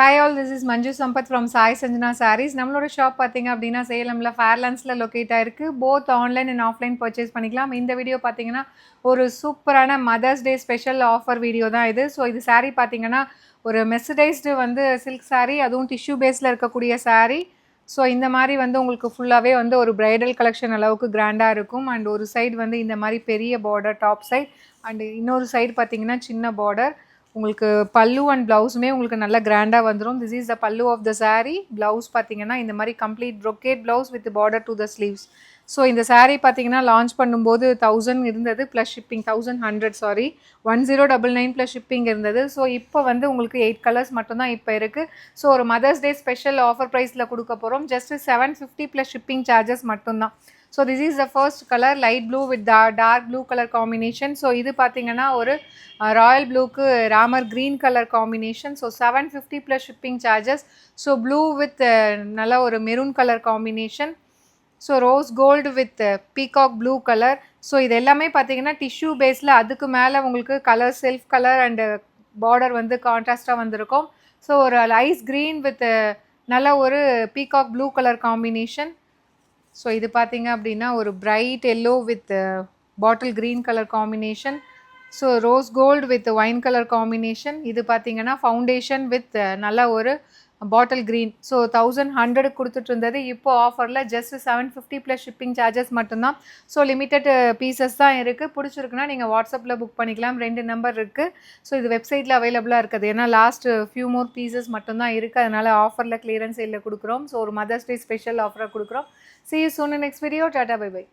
Hi all, this is Manju Sampath from Sai Sanjana Sarees. நம்மளோட shop பார்த்தீங்க அப்படின்னா சேலமில் ஃபேர்லாண்ட்ஸில் லொக்கேட் ஆயிருக்கு. Both online and offline purchase பண்ணிக்கலாம். இந்த வீடியோ பார்த்தீங்கன்னா ஒரு சூப்பரான mothers day special offer video தான் இது. ஸோ இது saree பார்த்தீங்கன்னா ஒரு மெர்சடைஸ்டு வந்து சில்க் saree, அதுவும் டிஷ்யூ பேஸில் இருக்கக்கூடிய saree. ஸோ இந்த மாதிரி வந்து உங்களுக்கு ஃபுல்லாகவே வந்து ஒரு பிரைடல் கலெக்ஷன் அளவுக்கு கிராண்டாக இருக்கும். அண்ட் ஒரு சைடு வந்து இந்த மாதிரி பெரிய பார்டர் டாப் சைட், அண்ட் இன்னொரு சைடு பார்த்தீங்கன்னா சின்ன பார்டர். உங்களுக்கு பல்லு அண்ட் ப்ளவுஸுமே உங்களுக்கு நல்ல கிராண்டாக வந்துடும். திஸ் இஸ் த பல்லு ஆஃப் த saree. ப்ளவுஸ் பார்த்தீங்கன்னா இந்த மாதிரி complete brocade blouse with border to the sleeves. So இந்த saree பார்த்தீங்கன்னா லான்ச் பண்ணும்போது 1000 இருந்தது plus shipping, 1100 sorry 1099 plus shipping இருந்தது. ஸோ இப்போ வந்து உங்களுக்கு 8 கலர்ஸ் மட்டும்தான் இப்போ இருக்குது. ஸோ ஒரு மதர்ஸ் டே ஸ்பெஷல் ஆஃபர் ப்ரைஸில் கொடுக்க போகிறோம். ஜஸ்ட் 750 ப்ளஸ் ஷிப்பிங் சார்ஜஸ் மட்டும்தான். So this is the first colour light blue with dark blue colour combination. So இது பார்த்தீங்கன்னா ஒரு ராயல் ப்ளூக்கு Ramar green colour combination. So 750 plus shipping charges. So blue with நல்ல ஒரு maroon colour combination. So rose gold with peacock blue colour. So இது எல்லாமே பார்த்தீங்கன்னா tissue பேஸில், அதுக்கு மேலே உங்களுக்கு colour self colour and border வந்து கான்ட்ராஸ்டாக வந்திருக்கும். ஸோ ஒரு ஐஸ் க்ரீன் வித் நல்ல ஒரு peacock blue colour combination. So இது பார்த்தீங்க அப்படின்னா ஒரு bright yellow with bottle green colour combination. So rose gold with wine colour combination. இது பார்த்தீங்கன்னா ஃபவுண்டேஷன் வித் நல்ல ஒரு பாட்டில் க்ரீன். ஸோ 1100 கொடுத்துட்டு இருந்தது, இப்போ ஆஃபரில் ஜஸ்ட் 750 ப்ளஸ் ஷிப்பிங் சார்ஜஸ் மட்டும்தான். ஸோ லிமிட்டட் பீசஸ் தான் இருக்குது. பிடிச்சிருக்குன்னா நீங்கள் வாட்ஸ்அப்பில் புக் பண்ணிக்கலாம். 2 நம்பர் இருக்குது. ஸோ இது வெப்சைட்டில் அவைலபிளாக இருக்குது. ஏன்னா லாஸ்ட் ஃபியூ மோர் பீசஸ் மட்டும்தான் இருக்குது. அதனால் ஆஃபரில் கிளியரன்ஸ் சேலில் கொடுக்குறோம். ஸோ ஒரு மதர்ஸ் டே ஸ்பெஷல் ஆஃபராக கொடுக்குறோம். See you soon in next video. Tata, bye bye.